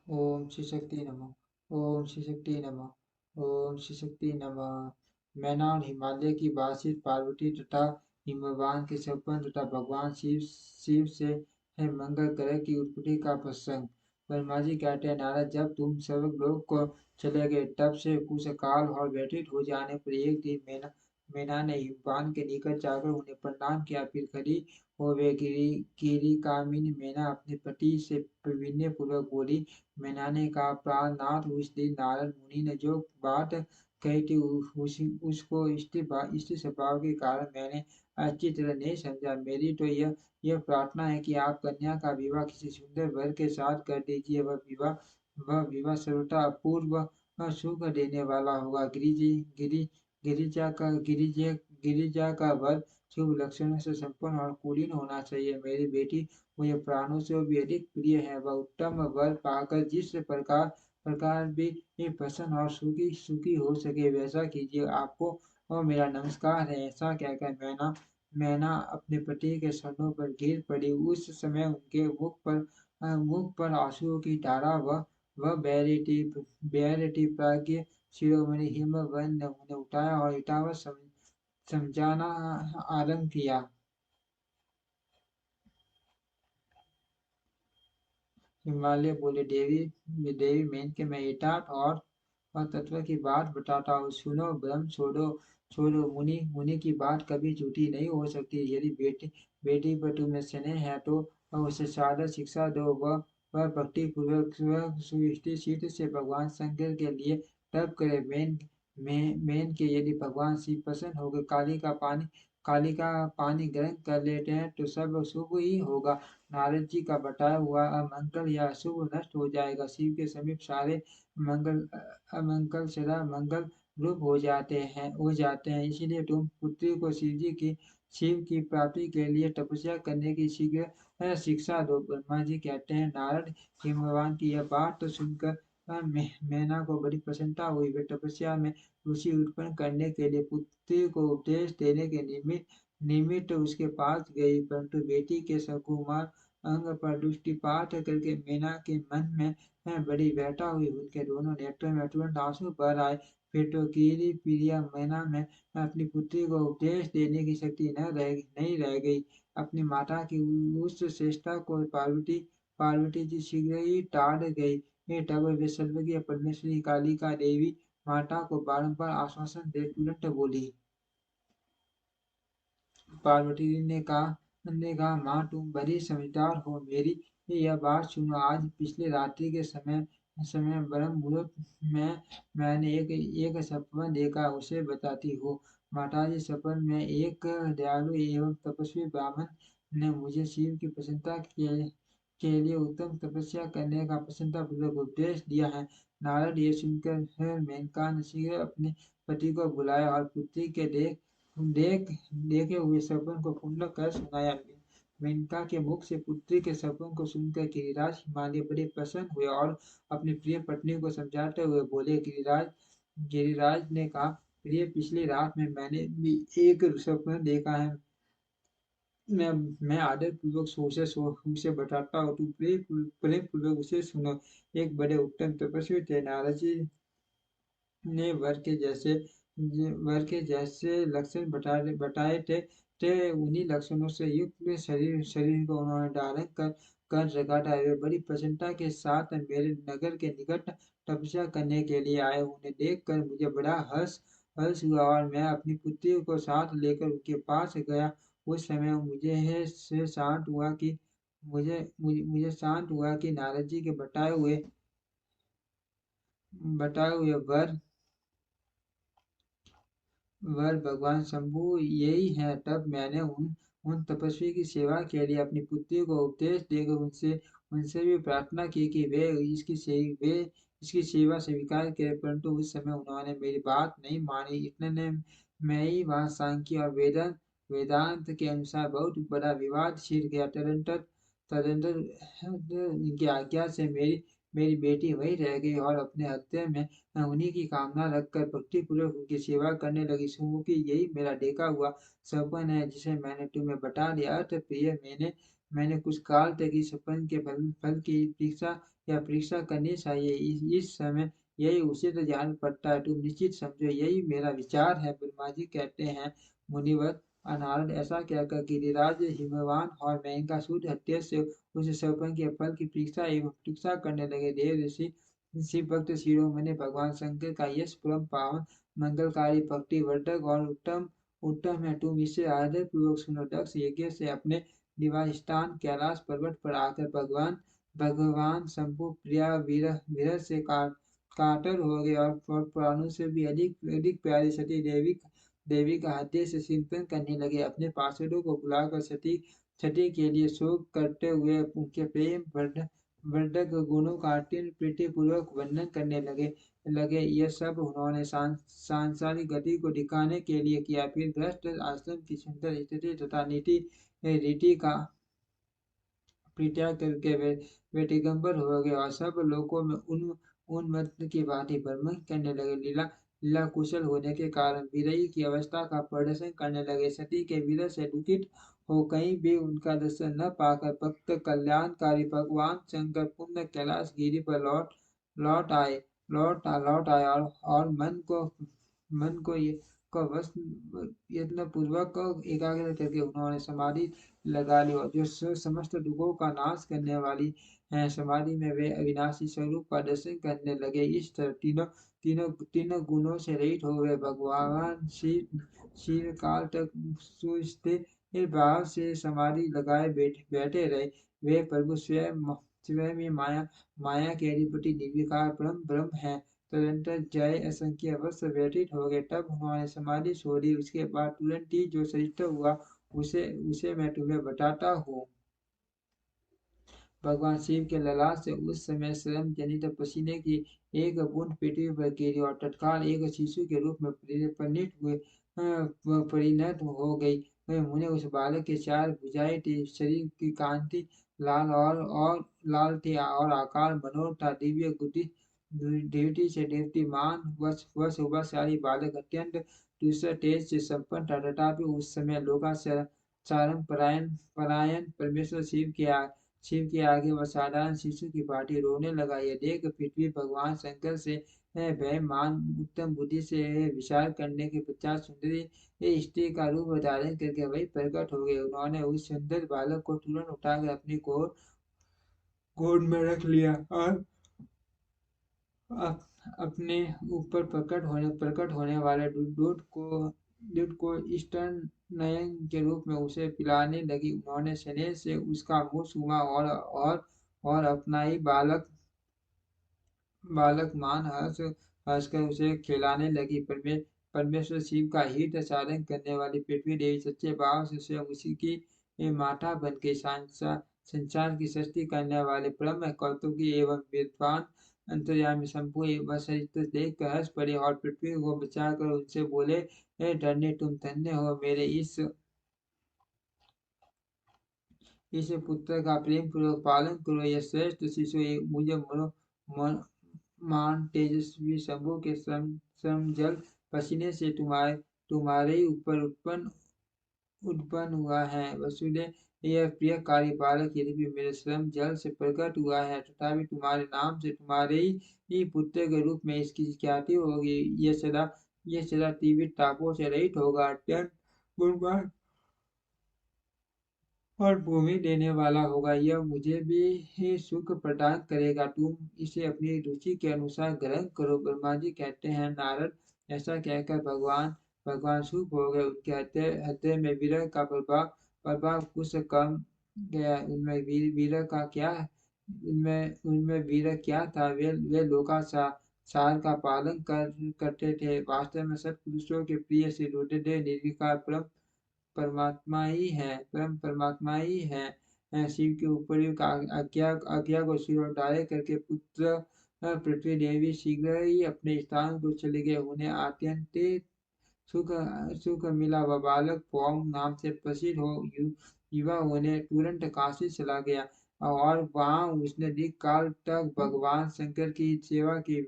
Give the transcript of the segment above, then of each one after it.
ओम श्री शक्ति नमः। ओम श्री शक्ति नमः। ओम श्री शक्ति नमः। मैना और हिमालय की बातचीत पार्वती तथा हिमवान के संपन्न तथा भगवान शिव शिव से है मंगल ग्रह की उत्पत्ति का प्रसंग। ब्रह्मा जी कहते हैं, नारद, जब तुम सब लोग को चले गए तब से कुछ काल और व्यतीत हो जाने पर एक दिन मैना ने हिमवान के निकट जाकर उन्हें प्रणाम किया। फिर खड़ी हो वे गिरी कामिनी मैना अपने पति से विनय पूर्वक बोली। मैना ने कहा, प्राणनाथ, उस दिन नारद मुनि ने जो बात कही थी उसको स्त्री स्वभाव के कारण मैंने अच्छी तरह नहीं समझा। मेरी तो यह प्रार्थना है कि आप कन्या का विवाह किसी सुंदर वर के साथ कर दीजिए। वह विवाह सर्वथा अपूर्व सुख देने वाला होगा। गिरिजा का वर शुभ लक्षणों से संपन्न और कुलीन होना चाहिए। मेरी बेटी मुझे प्राणों से भी अधिक प्रिय है। वह उत्तम वर पाकर जिस प्रकार प्रकार भी प्रसन्न और सुखी सुखी हो सके वैसा कीजिए। आपको और मेरा नमस्कार है। ऐसा कहकर मैना मैना अपने पति के चरणों पर गिर पड़ी। उस समय उनके मुख पर आंसुओं की धारा वह बह रही थी। प्राज्ञ शिरोमणि हिमवन ने उन्हें उठाया और हितावत समझाना आरंभ किया। हिमालय बोले, देवी देवी मेनके, मैं यथार्थ और तत्व की बात बताता हूँ, सुनो। भ्रम छोड़ो छोड़ो। मुनि मुनि की बात कभी झूठी नहीं हो सकती। यदि बेटी बेटी पर तुम्हें स्नेह है तो उसे सादर शिक्षा दो। वह भक्ति पूर्वक सुष्टि से भगवान शंकर के लिए तप करे। मेन के यदि भगवान शिव प्रसन्न होकर काली का पानी ग्रहण कर लेते हैं तो सब शुभ ही होगा। नारद जी का बताया हुआ अमंगल या अशुभ नष्ट हो जाएगा। शिव के समीप सारे मंगल अमंगल सदा मंगल रूप हो जाते हैं। इसलिए तुम पुत्री को शिव की प्राप्ति के लिए तपस्या करने की शीघ्र शिक्षा दो। ब्रह्मा जी कहते हैं, नारद, हिमवान की यह बात तो सुनकर मैना को बड़ी प्रसन्नता हुई। वे तपस्या में रुचि उत्पन्न करने के लिए पुत्री को उपदेश देने के निमित्त उसके पास गई, परंतु बेटी के सुकुमार अंग पर दृष्टिपात करके मीना के मन में बड़ी व्यथा हुई। उनके दोनों नेत्रों में तुरंत आंसू भर आए। फिर तो कीरी प्रिया मैना में अपनी पुत्री को उपदेश देने की शक्ति नहीं रह गई। अपनी माता की उस चेष्टा को पार्वती जी शीघ्र ही टाल गई। तब वे सर्वज्ञ परमेश्वरी कालिका देवी माता को बारंबार आश्वासन दे तुरंत बोली। पार्वती जी ने कहा, माँ, तुम बड़ी समझदार हो। मेरी यह बात सुनो। आज पिछले रात्रि के समय ब्रह्म मुहूर्त में मैंने एक सपना देखा, उसे बताती हूँ। माता जी, सपन में एक दयालु एवं तपस्वी ब्राह्मण ने मुझे शिव की प्रसन्नता के लिए उत्तम तपस्या करने का प्रसन्नता पूर्वक उपदेश दिया है। नारद ये सुनकर मेनका ने शीघ्र अपने पति को बुलाया और पुत्री के देख देखे हुए सपन को पूर्ण कर सुनाया। मेनका के मुख से पुत्री के सपन को सुनकर गिरिराज हिमालय बड़े प्रसन्न हुए और अपनी प्रिय पत्नी को समझाते हुए बोले। गिरिराज ने कहा, प्रिय, पिछली रात में मैंने भी एक सपना देखा है। मैं मैं आदर पूर्वक उसे बताता हूँ, तू प्रेम पूर्वक उसे सुनो। एक बड़े उत्तम तपस्वी थे। नारद जी ने वर के जैसे लक्षण बताए थे। उन्हीं लक्षणों से युक्त शरीर को उन्होंने धारण कर रखा था। वे बड़ी प्रसन्नता के साथ मेरे नगर के निकट तपस्या करने के लिए आए। उन्हें देखकर मुझे बड़ा हर्ष हर्ष हुआ और मैं अपनी पुत्री को साथ लेकर उनके पास गया। उस समय मुझे शांत हुआ कि नारद जी के बताए हुए वर भगवान शंभु यही है। तब मैंने उन तपस्वी की सेवा के लिए अपनी पुत्री को उपदेश देकर उनसे उनसे भी प्रार्थना की कि वे इसकी सेवा स्वीकार करें, परंतु उस समय उन्होंने मेरी बात नहीं मानी। इतने में ही वहाँ सांख्य और वेदांत के अनुसार बहुत बड़ा विवाद छिड़ गया। तदंतर उनकी आज्ञा से मेरी बेटी वहीं रह गई और अपने हृदय में मैं उन्हीं की कामना रखकर भक्तिपूर्वक उनकी सेवा करने लगी। सुमुखी, यही मेरा देखा हुआ सपन है जिसे मैंने तुम्हें बता दिया। अर्थ प्रिय, मैंने कुछ काल तक इस सपन के फल की प्रतीक्षा या परीक्षा करनी चाहिए। इस समय यही उचित जान पड़ता है, तुम निश्चित समझो, यही मेरा विचार है। ब्रह्मा जी कहते हैं, मुनिवर नारद ऐसा कहकर गिरिराज हिमवान और महिषासुर हत्या से उस सौपन के फल की परीक्षा एवं प्रतीक्षा करने लगे। देव ऋषि शिव भक्त शिरोमणि भगवान शंकर का यश परम पावन मंगलकारी भक्ति वर्धक और उत्तम उत्तम है। तुम इसे आदर पूर्वक सुनो। दक्ष यज्ञ से अपने निवास स्थान कैलाश पर्वत पर आकर भगवान भगवान शंभु प्रिया विरह विरह से कातर हो गए और प्राणों से भी अधिक अधिक प्यारी सती देवी का हृदय से चिंतन करने लगे। अपने पार्षदों को बुलाकर सती सती के लिए शोक करते हुए उनके प्रेम वर्धक गुणों का अत्यंत प्रीतिपूर्वक वर्णन करने लगे। यह सब उन्होंने सांसारिक गति को दिखाने के लिए किया। फिर गृहस्थ आश्रम की सुंदर स्थिति तथा नीति रीति का परित्याग करके वे दिगंबर हो गए और सब लोगों में उन्मत्त की भांति भ्रमण करने लगे। लीला लीला कुशल होने के कारण विरही की अवस्था का प्रदर्शन करने लगे। सती के विरह से दुखित हो कहीं भी उनका दर्शन न पाकर भक्त कल्याणकारी भगवान शंकर पुण्य कैलाश गिरी पर लौट आए लौट आए और मन को ये को वश यत्न पूर्वक एकाग्र करके उन्होंने समाधि लगा ली, और जो समस्त दुखों का नाश करने वाली है। समाधि में वे अविनाशी स्वरूप का दर्शन करने लगे। इस तरह तीनों गुणों से रहित हो गए भगवान शिव काल तक सुस्थिर भाव से समाधि लगाए बैठे रहे। वे प्रभु स्वयं स्वयं ही माया के अधिपति निर्विकार परम ब्रह्म है। तदंतर जय असंख्य वर्ष व्यतीत हो गए, तब उन्होंने समाधि छोड़ी। उसके बाद तुरंत ही जो सृष्टि हुआ उसे उसे मैं तुम्हें बताता हूँ। भगवान शिव के ललाट से उस समय श्रम जनित पसीने की एक बूंद पृथ्वी पर गिरी और तत्काल एक शिशु के रूप में परिणत हो गई। मुझे उस बालक के चार भुजाएं थी, शरीर की कांति लाल लाल थी और आकार मनोहर था। दिव्य बुद्धि देवती से देवतीमान वह शोभाशाली बालक अत्यंत दूसरे तेज से संपन्न था। तथापि उस समय लोकाचारण परायण परमेश्वर शिव के आगे वह साधारण शिशु की भांति रोने लगा। यह देख पृथ्वी भगवान शंकर से भय मान उत्तम बुद्धि से विचार करने के पश्चात सुंदरी स्त्री का रूप धारण करके वही प्रकट हो गए। उन्होंने उस सुंदर बालक को तुरंत उठाकर अपनी गोद में रख लिया और अपने ऊपर प्रकट होने वाले दूध को स्तन नयन के रूप में उसे पिलाने लगी। उन्होंने स्नेह से उसका मुंह सूंघा और अपना ही बालक मान हंसकर उसे खिलाने लगी। परमेश्वर शिव का हित साधन करने वाली पृथ्वी देवी सच्चे भाव से स्वयं उसी की माता बन के संसार की सृष्टि करने वाले परम कौतुकी एवं विद्वान अंतर्यामी शंभु वह चरित्र देख कर हंस पड़े और पृथ्वी को बचाकर उनसे बोले, हे धन्य तुम धन्य हो, मेरे इस पुत्र का प्रेम पूर्वक पालन करो। यह श्रेष्ठ शिशु मुझे मान तेजस्वी शंभु के श्रम जल पसीने से तुम्हारे ही ऊपर उत्पन्न हुआ है। वसुदेव यह प्रिय कार्य बालक यद्यपि मेरे श्रम जल से प्रकट हुआ है, तथापि तुम्हारे नाम से तुम्हारे ही पुत्र के रूप में इसकी ख्याति होगी। ये सदा तीव्र तापों से रहित होगा, अत्यंत गुणवान और भूमि देने वाला होगा। यह मुझे भी सुख प्रदान करेगा। तुम इसे अपनी रुचि के अनुसार ग्रहण करो। ब्रह्मा जी कहते हैं, नारद ऐसा कहकर भगवान चुप हो गए। उनके हृदय में विरह का प्रभाव कुछ कम गया। उनमें विरह का क्या उनमें विरह क्या था। वे लोकाचार का पालन करते थे। वास्तव में सत्पुरुषों के प्रिय श्री रुद्रदेव निर्विकार परम परमात्मा ही है। शिव के उपयुक्त आज्ञा को शिरोधार्य करके पुत्र पृथ्वी देवी शीघ्र ही अपने स्थान को चले गए। उन्हें अत्यंत सुख सुख मिला। वह बालक पौंग नाम से प्रसिद्ध हो युवा होने तुरंत काशी चला गया और वहां उसने दीर्घ काल तक भगवान शंकर की सेवा की।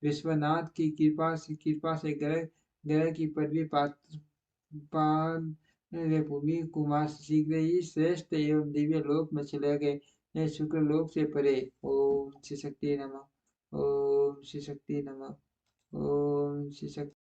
विश्वनाथ की कृपा से ग्रह की पदवी पान वे भूमि कुमार शीघ्र ही श्रेष्ठ एवं दिव्य लोक में चले गए। यह शुक्र लोक से परे। ओम श्री शक्ति नमः। ओम श्री शक्ति नमः। ओम श्री शक्ति